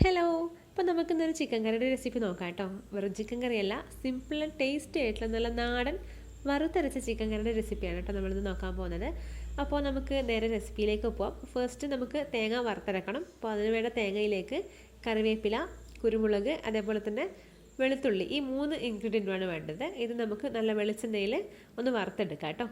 Hello. അപ്പോൾ നമുക്കിന്നൊരു chicken കറിയുടെ റെസിപ്പി നോക്കാം കേട്ടോ. വെറും ചിക്കൻ കറിയല്ല, സിമ്പിൾ ആൻഡ് ടേസ്റ്റി ആയിട്ടുള്ള നല്ല നാടൻ വറുത്തരച്ച ചിക്കൻ കറിയുടെ റെസിപ്പിയാണ് കേട്ടോ നമ്മളിത് നോക്കാൻ പോകുന്നത്. അപ്പോൾ നമുക്ക് നേരെ റെസിപ്പിയിലേക്ക് പോകാം. ഫസ്റ്റ് നമുക്ക് തേങ്ങ വറുത്തരക്കണം. അപ്പോൾ അതിന് വേണ്ട തേങ്ങയിലേക്ക് കറിവേപ്പില, കുരുമുളക്, അതേപോലെ തന്നെ വെളുത്തുള്ളി, ഈ 3 ഇൻഗ്രീഡിയൻറ്റുമാണ് വേണ്ടത്. ഇത് നമുക്ക് നല്ല വെളിച്ചെണ്ണയിൽ ഒന്ന് വറുത്തെടുക്കാം കേട്ടോ.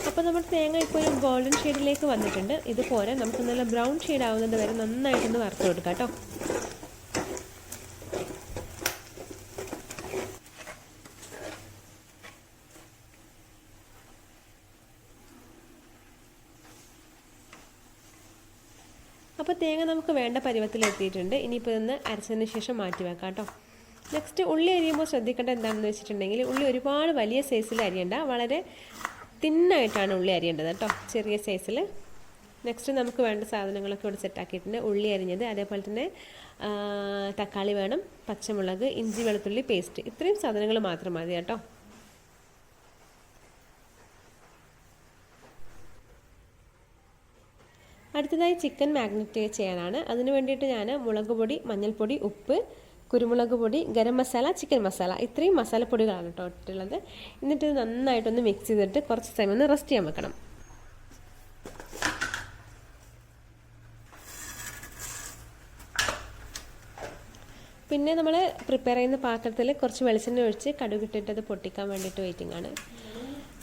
അപ്പോൾ നമ്മുടെ തേങ്ങ ഇപ്പോൾ ഈ ഗോൾഡൻ ഷെയ്ഡിലേക്ക് വന്നിട്ടുണ്ട്. ഇതുപോലെ നമുക്ക് നല്ല ബ്രൗൺ ഷെയ്ഡ് ആവുന്നത് വരെ നന്നായിട്ടൊന്ന് വറുത്ത് കൊടുക്കാം കേട്ടോ. അപ്പോൾ തേങ്ങ നമുക്ക് വേണ്ട പരുവത്തിലെത്തിയിട്ടുണ്ട്. ഇനിയിപ്പോൾ ഇതൊന്ന് അരച്ചതിന് ശേഷം മാറ്റി വെക്കാം കേട്ടോ. നെക്സ്റ്റ് ഉള്ളി അരിയുമ്പോൾ ശ്രദ്ധിക്കേണ്ട എന്താണെന്ന് വെച്ചിട്ടുണ്ടെങ്കിൽ ഉള്ളി ഒരുപാട് വലിയ സൈസിൽ അരിയണ്ട, വളരെ തിന്നായിട്ടാണ് ഉള്ളി അരിയേണ്ടത് കേട്ടോ, ചെറിയ സൈസിൽ. നെക്സ്റ്റ് നമുക്ക് വേണ്ട സാധനങ്ങളൊക്കെ ഇവിടെ സെറ്റാക്കിയിട്ടുണ്ട്. ഉള്ളി അരിഞ്ഞത്, അതേപോലെ തന്നെ തക്കാളി വേണം, പച്ചമുളക്, ഇഞ്ചി വെളുത്തുള്ളി പേസ്റ്റ്, ഇത്രയും സാധനങ്ങൾ മാത്രം മതി കേട്ടോ. അടുത്തതായി ചിക്കൻ മാഗ്നറ്റ് ചെയ്യാനാണ്. അതിന് വേണ്ടിയിട്ട് ഞാൻ മുളക് പൊടി, മഞ്ഞൾപ്പൊടി, ഉപ്പ്, കുരുമുളക് പൊടി, ഗരം മസാല, ചിക്കൻ മസാല, ഇത്രയും മസാലപ്പൊടികളാണ് കേട്ടോ ഇട്ടുള്ളത്. എന്നിട്ട് ഇത് നന്നായിട്ടൊന്ന് മിക്സ് ചെയ്തിട്ട് കുറച്ച് സമയം ഒന്ന് റെസ്റ്റ് ചെയ്യാൻ വെക്കണം. പിന്നെ നമ്മൾ പ്രിപ്പയർ ചെയ്യുന്ന പാത്രത്തിൽ കുറച്ച് വെളിച്ചെണ്ണ ഒഴിച്ച് കടുകിട്ടിട്ട് അത് പൊട്ടിക്കാൻ വേണ്ടിയിട്ട് വെയിറ്റിംഗ് ആണ്.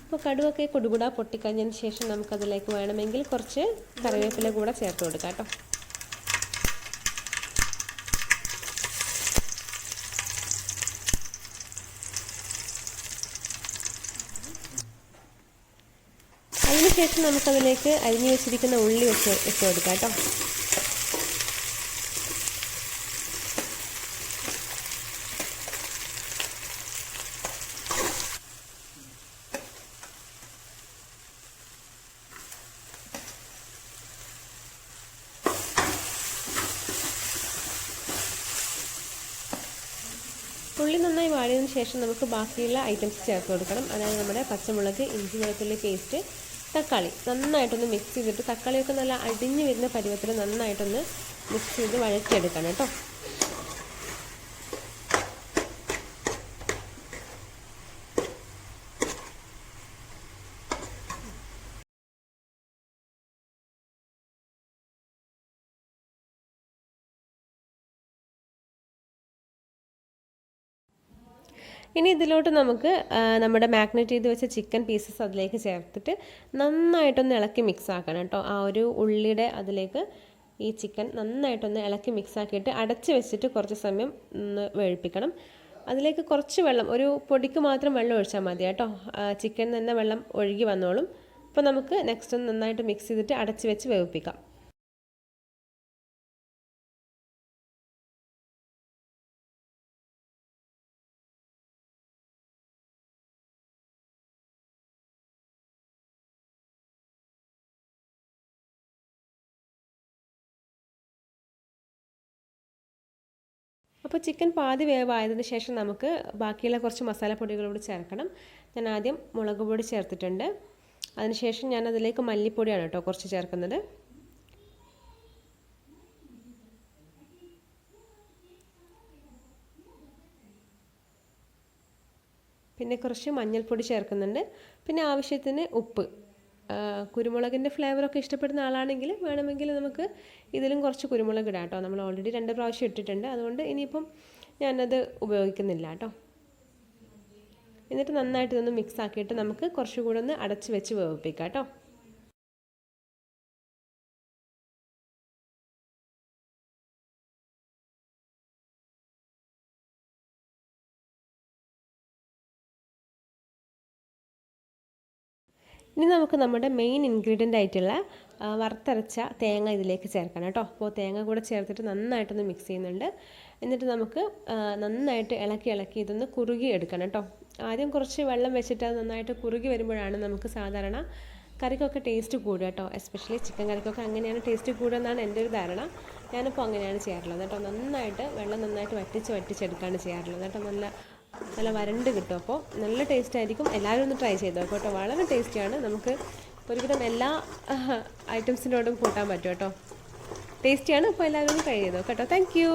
അപ്പോൾ കടുവൊക്കെ കുടുകുടാ പൊട്ടിക്കഴിഞ്ഞതിന് ശേഷം നമുക്കതിലേക്ക് വേണമെങ്കിൽ കുറച്ച് കറിവേപ്പില കൂടെ ചേർത്ത് കൊടുക്കാം കേട്ടോ. അതിനുശേഷം നമുക്കതിലേക്ക് അരിഞ്ഞു വെച്ചിരിക്കുന്ന ഉള്ളി ഇട്ട് കൊടുക്കാം കേട്ടോ. ഉള്ളി നന്നായി വാടിയതിന് ശേഷം നമുക്ക് ബാക്കിയുള്ള ഐറ്റംസ് ചേർത്ത് കൊടുക്കണം. അതായത് നമ്മുടെ പച്ചമുളക്, ഇഞ്ചി വെളുത്തുള്ളി പേസ്റ്റ്, തക്കാളി നന്നായിട്ടൊന്ന് മിക്സ് ചെയ്തിട്ട്, തക്കാളിയൊക്കെ നല്ല അടിഞ്ഞു വരുന്ന പരുവത്തിൽ നന്നായിട്ടൊന്ന് മിക്സ് ചെയ്ത് വഴറ്റിയെടുക്കണം കേട്ടോ. ഇനി ഇതിലോട്ട് നമുക്ക് നമ്മുടെ മാഗ്നേറ്റ് ചെയ്ത് വെച്ച ചിക്കൻ പീസസ് അതിലേക്ക് ചേർത്തിട്ട് നന്നായിട്ടൊന്ന് ഇളക്കി മിക്സ് ആക്കണം കേട്ടോ. ആ ഒരു ഉള്ളിയുടെ അതിലേക്ക് ഈ ചിക്കൻ നന്നായിട്ടൊന്ന് ഇളക്കി മിക്സ് ആക്കിയിട്ട് അടച്ച് വെച്ചിട്ട് കുറച്ച് സമയം ഒന്ന് വേവിപ്പിക്കണം. അതിലേക്ക് കുറച്ച് വെള്ളം, ഒരു പൊടിക്ക് മാത്രം വെള്ളം ഒഴിച്ചാൽ മതി കേട്ടോ. ചിക്കൻ തന്നെ വെള്ളം ഒഴുകി വന്നോളും. അപ്പോൾ നമുക്ക് നെക്സ്റ്റ് ഒന്ന് നന്നായിട്ട് മിക്സ് ചെയ്തിട്ട് അടച്ച് വെച്ച് വേവിപ്പിക്കാം. അപ്പോൾ ചിക്കൻ പാതി വേവായതിന് ശേഷം നമുക്ക് ബാക്കിയുള്ള കുറച്ച് മസാലപ്പൊടികളോട് ചേർക്കണം. ഞാൻ ആദ്യം മുളക് പൊടി ചേർത്തിട്ടുണ്ട്. അതിനുശേഷം ഞാൻ അതിലേക്ക് മല്ലിപ്പൊടിയാണ് കേട്ടോ കുറച്ച് ചേർക്കുന്നത്. പിന്നെ കുറച്ച് മഞ്ഞൾപ്പൊടി ചേർക്കുന്നുണ്ട്. പിന്നെ ആവശ്യത്തിന് ഉപ്പ്. കുരുമുളകിൻ്റെ ഫ്ലേവറൊക്കെ ഇഷ്ടപ്പെടുന്ന ആളാണെങ്കിൽ വേണമെങ്കിൽ നമുക്ക് ഇതിലും കുറച്ച് കുരുമുളക് ഇടാം കേട്ടോ. നമ്മൾ ഓൾറെഡി 2 പ്രാവശ്യം ഇട്ടിട്ടുണ്ട്, അതുകൊണ്ട് ഇനിയിപ്പം ഞാനത് ഉപയോഗിക്കുന്നില്ല കേട്ടോ. എന്നിട്ട് നന്നായിട്ട് ഇതൊന്ന് മിക്സ് ആക്കിയിട്ട് നമുക്ക് കുറച്ചുകൂടെ ഒന്ന് അടച്ച് വെച്ച് വേവിപ്പിക്കാം കേട്ടോ. ഇനി നമുക്ക് നമ്മുടെ മെയിൻ ഇൻഗ്രീഡിയൻ്റ് ആയിട്ടുള്ള വറുത്തരച്ച തേങ്ങ ഇതിലേക്ക് ചേർക്കണം കേട്ടോ. അപ്പോൾ തേങ്ങ കൂടെ ചേർത്തിട്ട് നന്നായിട്ടൊന്ന് മിക്സ് ചെയ്യുന്നുണ്ട്. എന്നിട്ട് നമുക്ക് നന്നായിട്ട് ഇളക്കി ഇതൊന്ന് കുറുകി എടുക്കണം കേട്ടോ. ആദ്യം കുറച്ച് വെള്ളം വെച്ചിട്ട് അത് നന്നായിട്ട് കുറുകി വരുമ്പോഴാണ് നമുക്ക് സാധാരണ കറിക്കൊക്കെ ടേസ്റ്റ് കൂടുക കേട്ടോ. എസ്പെഷ്യലി ചിക്കൻ കറിക്കൊക്കെ അങ്ങനെയാണ് ടേസ്റ്റ് കൂടുക എന്നാണ് എൻ്റെ ഒരു ധാരണ. ഞാനിപ്പോൾ അങ്ങനെയാണ് ചെയ്യാറുള്ളത് കേട്ടോ. നന്നായിട്ട് വെള്ളം നന്നായിട്ട് വറ്റിച്ചെടുക്കുകയാണ് ചെയ്യാറുള്ളത് കേട്ടോ. നല്ല വരണ്ട് കിട്ടും. അപ്പോൾ നല്ല ടേസ്റ്റ് ആയിരിക്കും. എല്ലാവരും ഒന്ന് ട്രൈ ചെയ്ത് നോക്കാം കേട്ടോ. വളരെ ടേസ്റ്റിയാണ്. നമുക്ക് ഒരുവിധം എല്ലാ ഐറ്റംസിനോടും കൂട്ടാൻ പറ്റും കേട്ടോ. ടേസ്റ്റിയാണ്. അപ്പോൾ എല്ലാവരും ട്രൈ ചെയ്ത് നോക്കാം കേട്ടോ. Thank you.